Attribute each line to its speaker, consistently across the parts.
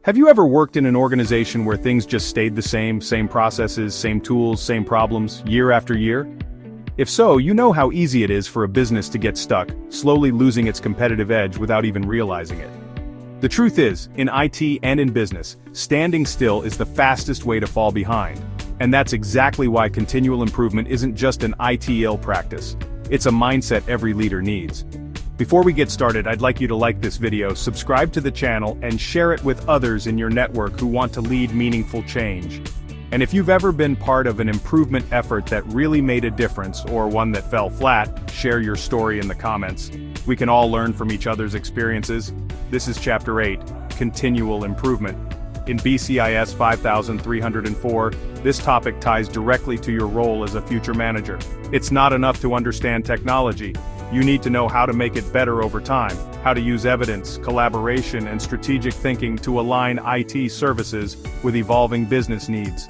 Speaker 1: Have you ever worked in an organization where things just stayed the same processes, same tools, same problems, year after year? If so, you know how easy it is for a business to get stuck, slowly losing its competitive edge without even realizing it. The truth is, in IT and in business, standing still is the fastest way to fall behind. And that's exactly why continual improvement isn't just an ITIL practice. It's a mindset every leader needs. Before we get started, I'd like you to like this video, subscribe to the channel, and share it with others in your network who want to lead meaningful change. And if you've ever been part of an improvement effort that really made a difference, or one that fell flat, share your story in the comments. We can all learn from each other's experiences. This is Chapter 8, Continual Improvement. In BCIS 5304, this topic ties directly to your role as a future manager. It's not enough to understand technology. You need to know how to make it better over time, how to use evidence, collaboration, and strategic thinking to align IT services with evolving business needs.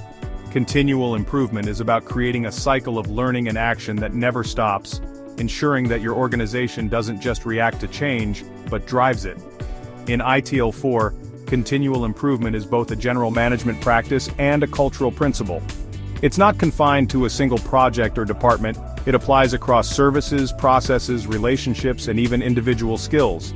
Speaker 1: Continual improvement is about creating a cycle of learning and action that never stops, ensuring that your organization doesn't just react to change, but drives it. In ITIL 4, continual improvement is both a general management practice and a cultural principle. It's not confined to a single project or department. It applies across services, processes, relationships, and even individual skills.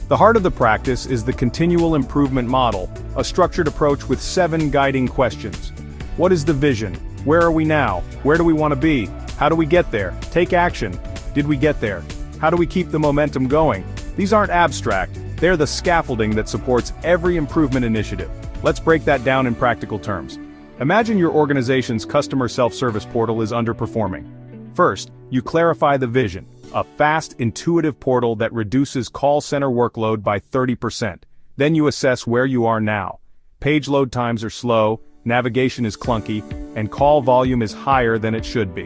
Speaker 1: The heart of the practice is the continual improvement model, a structured approach with 7 guiding questions. What is the vision? Where are we now? Where do we want to be? How do we get there? Take action. Did we get there? How do we keep the momentum going? These aren't abstract. They're the scaffolding that supports every improvement initiative. Let's break that down in practical terms. Imagine your organization's customer self-service portal is underperforming. First, you clarify the vision, a fast, intuitive portal that reduces call center workload by 30%. Then you assess where you are now. Page load times are slow, navigation is clunky, and call volume is higher than it should be.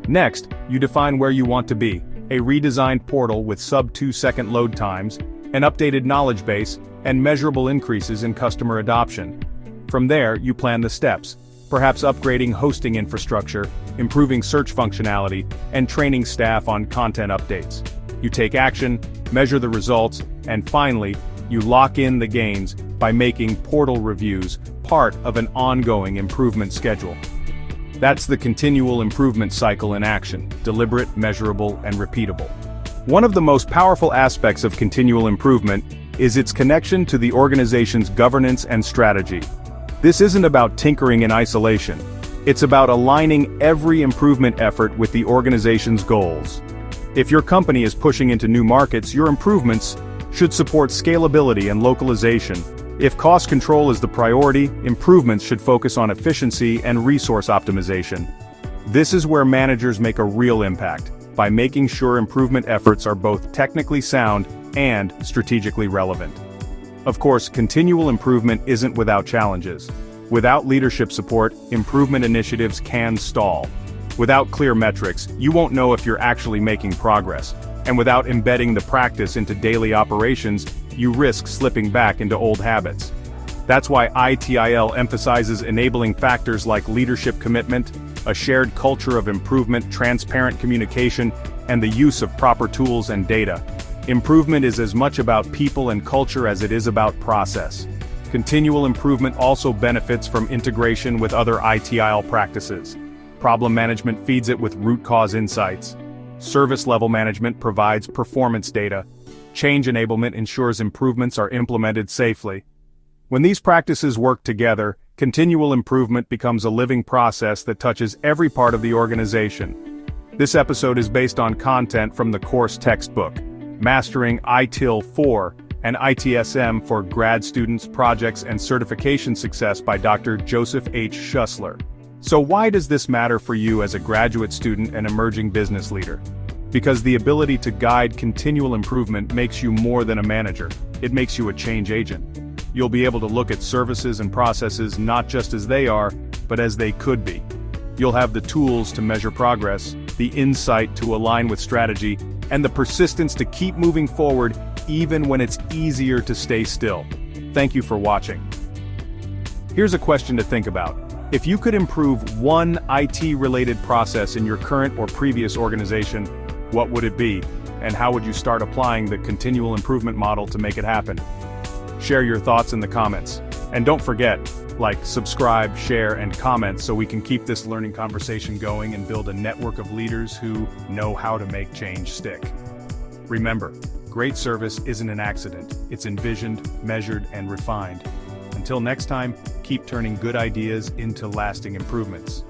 Speaker 1: Next, you define where you want to be, a redesigned portal with sub-2-second load times, an updated knowledge base, and measurable increases in customer adoption. From there, you plan the steps, perhaps upgrading hosting infrastructure, improving search functionality, and training staff on content updates. You take action, measure the results, and finally, you lock in the gains by making portal reviews part of an ongoing improvement schedule. That's the continual improvement cycle in action, deliberate, measurable, and repeatable. One of the most powerful aspects of continual improvement is its connection to the organization's governance and strategy. This isn't about tinkering in isolation. It's about aligning every improvement effort with the organization's goals. If your company is pushing into new markets, your improvements should support scalability and localization. If cost control is the priority, improvements should focus on efficiency and resource optimization. This is where managers make a real impact, by making sure improvement efforts are both technically sound and strategically relevant. Of course, continual improvement isn't without challenges. Without leadership support, improvement initiatives can stall. Without clear metrics, you won't know if you're actually making progress. And without embedding the practice into daily operations, you risk slipping back into old habits. That's why ITIL emphasizes enabling factors like leadership commitment, a shared culture of improvement, transparent communication, and the use of proper tools and data. Improvement is as much about people and culture as it is about process. Continual improvement also benefits from integration with other ITIL practices. Problem management feeds it with root cause insights. Service level management provides performance data. Change enablement ensures improvements are implemented safely. When these practices work together, continual improvement becomes a living process that touches every part of the organization. This episode is based on content from the course textbook, Mastering ITIL 4 and ITSM for Grad Students, Projects, and Certification Success by Dr. Joseph H.Schuessler. So why does this matter for you as a graduate student and emerging business leader? Because the ability to guide continual improvement makes you more than a manager. It makes you a change agent. You'll be able to look at services and processes not just as they are, but as they could be. You'll have the tools to measure progress, the insight to align with strategy, and the persistence to keep moving forward even when it's easier to stay still. Thank you for watching. Here's a question to think about. If you could improve one IT-related process in your current or previous organization, what would it be? And how would you start applying the continual improvement model to make it happen? Share your thoughts in the comments. And don't forget, like, subscribe, share, and comment so we can keep this learning conversation going and build a network of leaders who know how to make change stick. Remember, great service isn't an accident, it's envisioned, measured, and refined. Until next time, keep turning good ideas into lasting improvements.